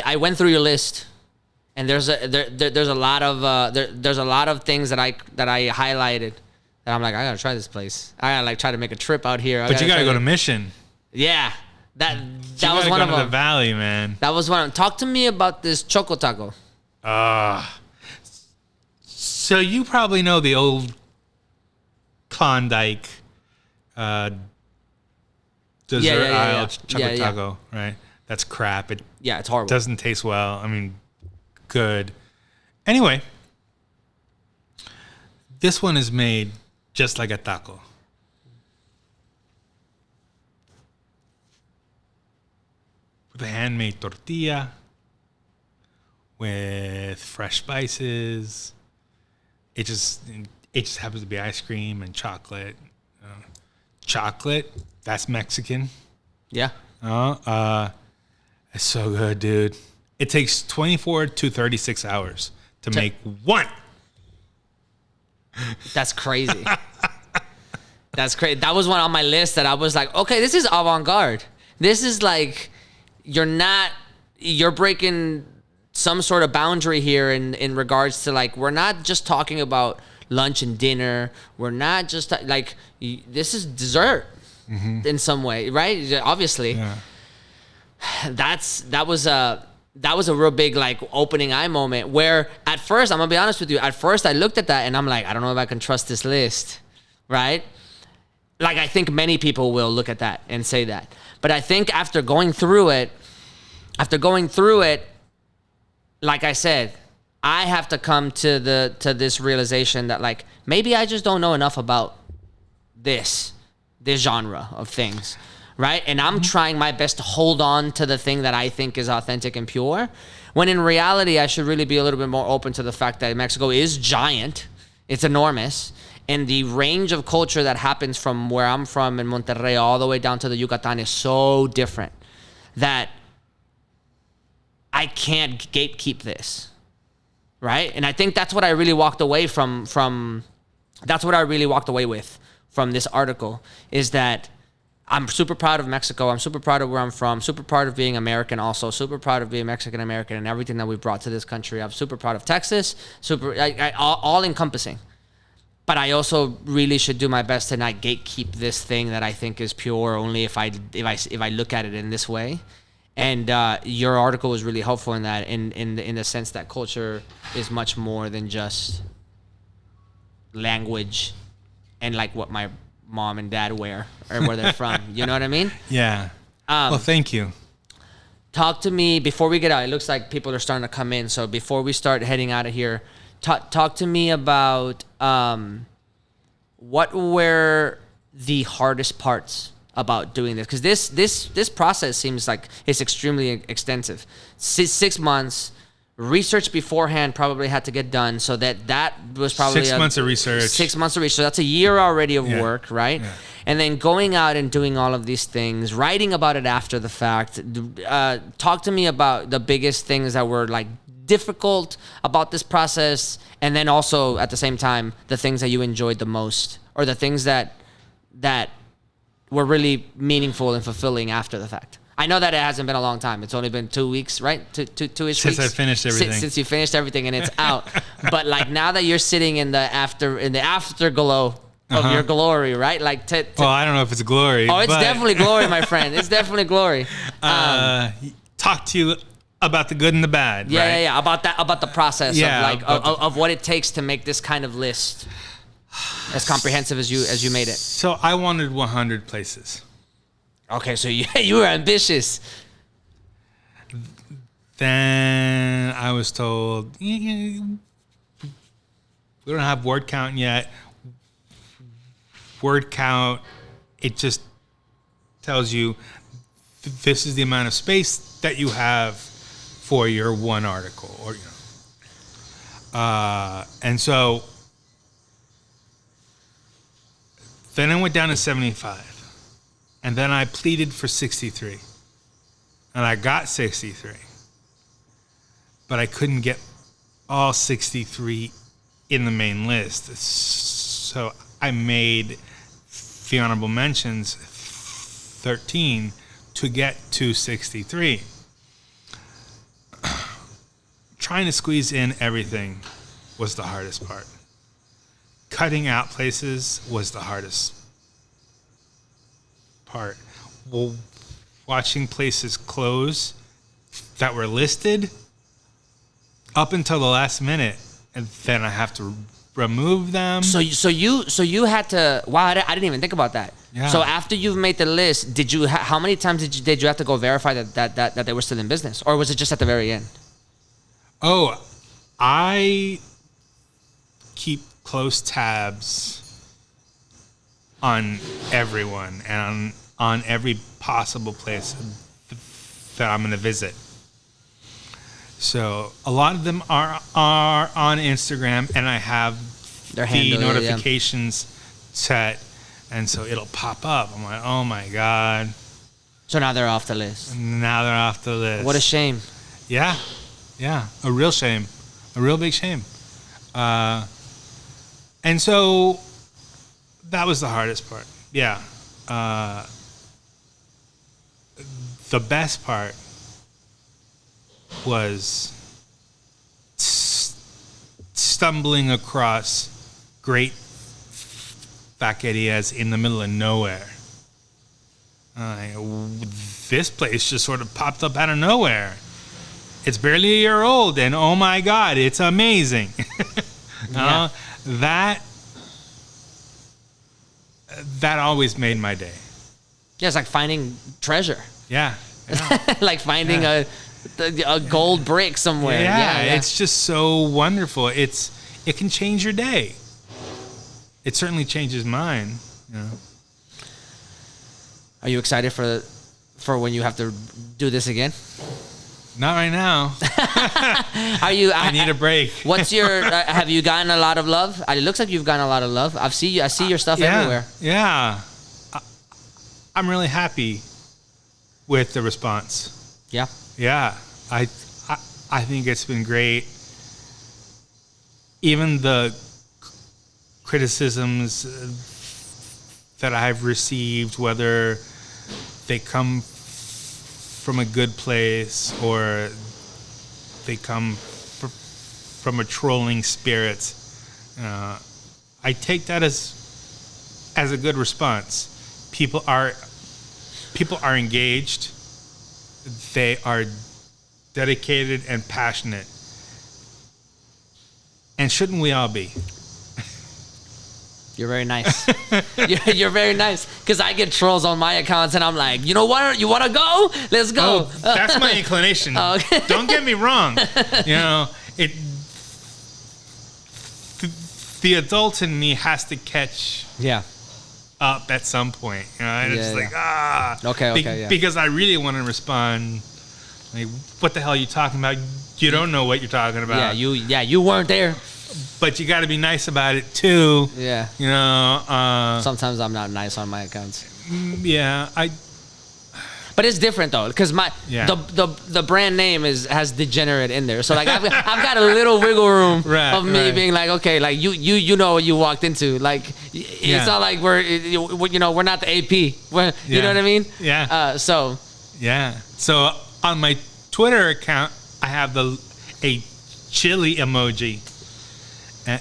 I went through your list, and there's a lot of things that I highlighted that I'm like, I gotta try this place. I gotta like try to make a trip out here. But you gotta go to Mission. Yeah, that was one of them. The Valley, man. That was one of them. Talk to me about this Choco Taco. So you probably know the old Klondike dessert aisle Choco Taco, right? That's crap. It's horrible. Doesn't taste well. I mean, good. Anyway, this one is made just like a taco. With a handmade tortilla, with fresh spices. It just happens to be ice cream and chocolate. Chocolate, that's Mexican. Yeah. It's so good, dude. It takes 24 to 36 hours to make one. That's crazy. That's crazy. That was one on my list that I was like, okay, this is avant-garde. This is like, you're breaking some sort of boundary here in regards to like, we're not just talking about lunch and dinner. We're not just like, this is dessert in some way, right? Obviously. Yeah. That was a real big like opening eye moment where at first, I'm gonna be honest with you, at first I looked at that and I'm like, I don't know if I can trust this list, right? Like I think many people will look at that and say that. But I think after going through it, like I said, I have to come to this realization that like maybe I just don't know enough about this genre of things, right? And I'm trying my best to hold on to the thing that I think is authentic and pure, when in reality I should really be a little bit more open to the fact that Mexico is giant, it's enormous, and the range of culture that happens from where I'm from in Monterrey all the way down to the Yucatan is so different that I can't gatekeep this, right? And I think that's what I really walked away from that's what I really walked away with from this article, is that I'm super proud of Mexico. I'm super proud of where I'm from. Super proud of being American also. Super proud of being Mexican American and everything that we've brought to this country. I'm super proud of Texas. All encompassing. But I also really should do my best to not gatekeep this thing that I think is pure only if I look at it in this way. And your article was really helpful in that, in the sense that culture is much more than just language and like what my mom and dad wear or where they're from. You know what I mean? Yeah. Well, thank you. Talk to me before we get out. It looks like people are starting to come in. So before we start heading out of here, talk to me about what were the hardest parts about doing this? Because this process seems like it's extremely extensive. 6 months. Research beforehand probably had to get done, so that was probably 6 months of research. 6 months of research. So that's a year already of work, right? Yeah. And then going out and doing all of these things, writing about it after the fact. Talk to me about the biggest things that were like difficult about this process, and then also at the same time the things that you enjoyed the most, or the things that were really meaningful and fulfilling after the fact. I know that it hasn't been a long time. It's only been 2 weeks, right? Two-ish weeks. Since I finished everything. Since you finished everything and it's out. But like now that you're sitting in the afterglow of your glory, right? Like well, I don't know if it's glory. Oh, it's definitely glory, my friend. It's definitely glory. Talk to you about the good and the bad. Yeah, right? yeah. About the process of what it takes to make this kind of list as comprehensive as you made it. So I wanted 100 places. Okay, so you were ambitious. Then I was told, we don't have word count yet. Word count, it just tells you this is the amount of space that you have for your one article, or and so then I went down to 75. And then I pleaded for 63. And I got 63. But I couldn't get all 63 in the main list. So I made the honorable mentions 13 to get to 63. trying to squeeze in everything was the hardest part. Cutting out places was the hardest part. Well, watching places close that were listed up until the last minute, and then I have to remove them. So you had to. Wow, I didn't even think about that. Yeah. So after you've made the list, did you? How many times did you have to go verify that they were still in business, or was it just at the very end? Oh, I keep close tabs on everyone and on every possible place that I'm going to visit. So a lot of them are on Instagram, and I have Their the handle, yeah. notifications set, and so it'll pop up. I'm like, oh my God. So now they're off the list. Now they're off the list. What a shame. Yeah, a real shame, a real big shame. And so that was the hardest part. Yeah. The best part was stumbling across great taquerias in the middle of nowhere. This place just sort of popped up out of nowhere. It's barely a year old, and oh my God, it's amazing. Yeah. That always made my day. Yeah, it's like finding treasure. Yeah. Like finding a gold brick somewhere. Yeah, it's just so wonderful. It can change your day. It certainly changes mine. You know. Are you excited for when you have to do this again? Not right now. Are you? I need a break. What's your? Have you gotten a lot of love? It looks like you've gotten a lot of love. I see your stuff everywhere. Yeah. I'm really happy with the response. Yeah. Yeah. I think it's been great. Even the criticisms that I've received, whether they come from a good place or they come from a trolling spirit, I take that as a good response. People are engaged. They are dedicated and passionate. And shouldn't we all be? You're very nice. You're very nice. Because I get trolls on my accounts, and I'm like, you know what? You want to go? Let's go. Oh, that's my inclination. Oh, okay. Don't get me wrong. You know, the adult in me has to catch up at some point. You know, and it's like, Okay. Because I really want to respond. Like, what the hell are you talking about? You don't know what you're talking about. You weren't there. But you got to be nice about it too. Yeah. You know. Sometimes I'm not nice on my accounts. Yeah, But it's different though, because the brand name has Degenerate in there. So like I've got a little wiggle room of me being like, okay, like you know what you walked into. Like it's not like we're not the AP. You know what I mean? Yeah. So on my Twitter account, I have a chili emoji.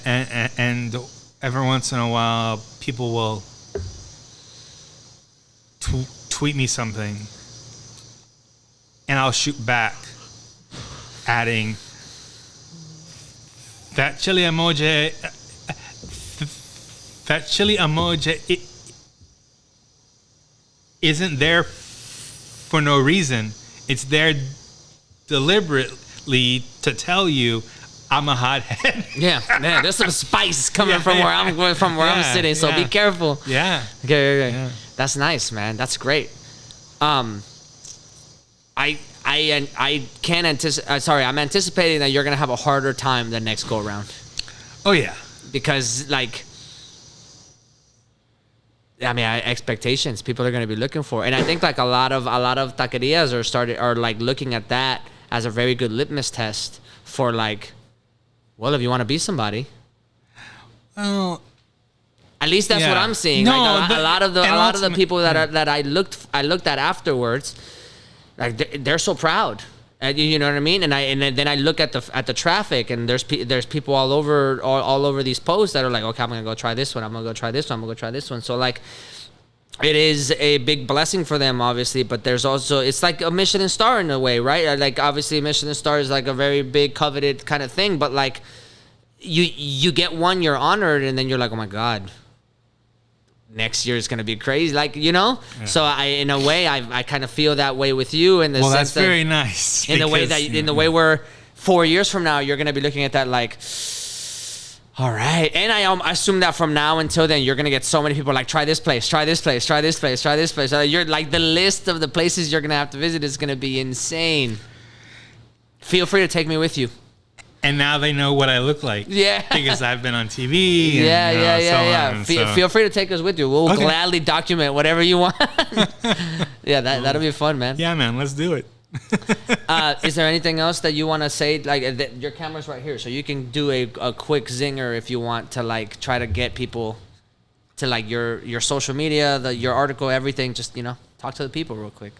And every once in a while, people will tweet me something, and I'll shoot back, adding that chili emoji. That chili emoji isn't there for no reason. It's there deliberately to tell you I'm a hothead. Yeah, man, there's some spice coming from where I'm sitting, so be careful. Yeah. Okay. Yeah. That's nice, man. That's great. I can't anticipate. Sorry, I'm anticipating that you're gonna have a harder time the next go around. Oh yeah. Because expectations people are gonna be looking for, and I think like a lot of taquerias are like looking at that as a very good litmus test for like. Well, if you want to be somebody, well, at least that's what I'm seeing. No, like a lot of the people that I looked at afterwards, like they're so proud, You know what I mean? And then I look at the traffic, and there's people all over these posts that are like, okay, I'm gonna go try this one. I'm gonna go try this one. I'm gonna go try this one. So like, it is a big blessing for them, obviously. But there's also, it's like a Michelin star in a way, right? Like obviously, a Michelin star is like a very big coveted kind of thing. But like, you get one, you're honored, and then you're like, oh my God, next year is going to be crazy, like, you know. Yeah. So in a way I kind of feel that way with you in the sense that's very nice in the way that in the way where 4 years from now you're going to be looking at that like, all right. And I assume that from now until then you're going to get so many people like, try this place, try this place, try this place, try this place. So you're like, the list of the places you're going to have to visit is going to be insane. Feel free to take me with you. And now they know what I look like. Yeah. Because I've been on TV. Yeah. Feel free to take us with you. We'll gladly document whatever you want. Yeah, that'll be fun, man. Yeah, man. Let's do it. Is there anything else that you want to say? Like, your camera's right here, so you can do a quick zinger if you want to, like, try to get people to, like, your social media, your article, everything. Just, talk to the people real quick.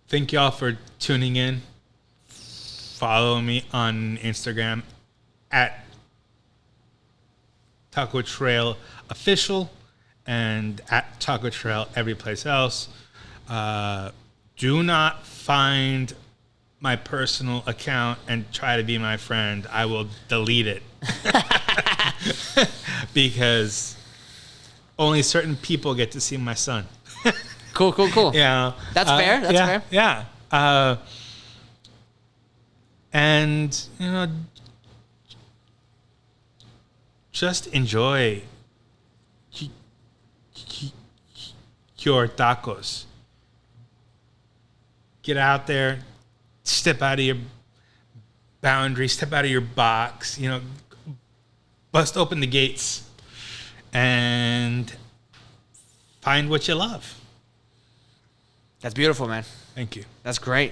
Thank y'all for tuning in. Follow me on Instagram at Taco Trail Official and at Taco Trail every place else. Do not find my personal account and try to be my friend. I will delete it. Because only certain people get to see my son. Cool. Yeah. That's fair. That's fair. Yeah. And, just enjoy your tacos. Get out there, step out of your boundary, step out of your box, bust open the gates and find what you love. That's beautiful, man. Thank you. That's great.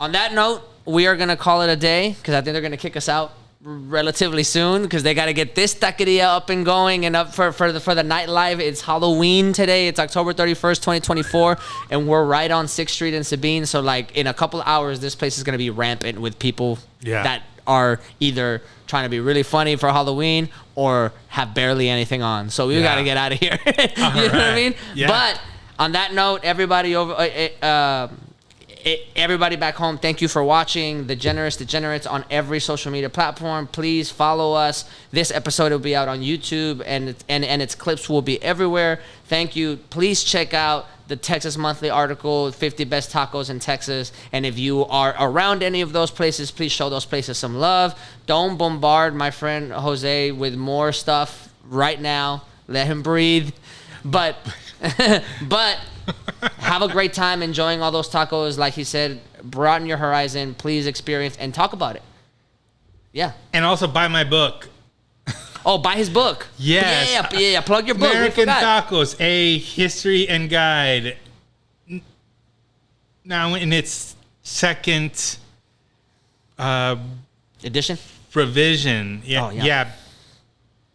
On that note, we are going to call it a day because I think they're going to kick us out relatively soon because they got to get this taqueria up and going and up for the nightlife. It's Halloween today. It's October 31st, 2024, and we're right on 6th Street in Sabine. So, like, in a couple hours, this place is going to be rampant with people that are either trying to be really funny for Halloween or have barely anything on. So we got to get out of here. Know what I mean? Yeah. But on that note, everybody everybody back home, thank you for watching Degenerates on every social media platform. Please follow us. This episode will be out on YouTube, and its clips will be everywhere. Thank you. Please check out the Texas Monthly article, 50 Best Tacos in Texas. And if you are around any of those places, please show those places some love. Don't bombard my friend Jose with more stuff right now. Let him breathe. But have a great time enjoying all those tacos. Like he said, broaden your horizon. Please experience and talk about it. Yeah. And also buy my book. Oh, buy his book. Yes. Yeah. Plug your book. American Tacos, a history and guide. Now in its second edition? Revision. Yeah.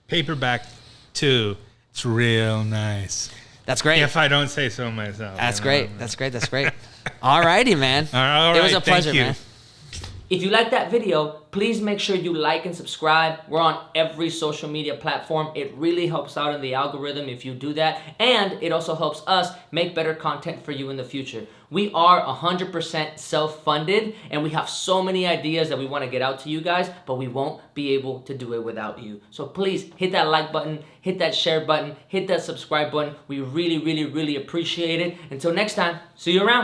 Paperback too. It's real nice. That's great. If I don't say so myself. That's great. That's great. All righty, man. All right. It was a pleasure, man. If you like that video, please make sure you like and subscribe. We're on every social media platform. It really helps out in the algorithm if you do that. And it also helps us make better content for you in the future. We are 100% self-funded, and we have so many ideas that we want to get out to you guys, but we won't be able to do it without you. So please hit that like button, hit that share button, hit that subscribe button. We really, really, really appreciate it. Until next time, see you around.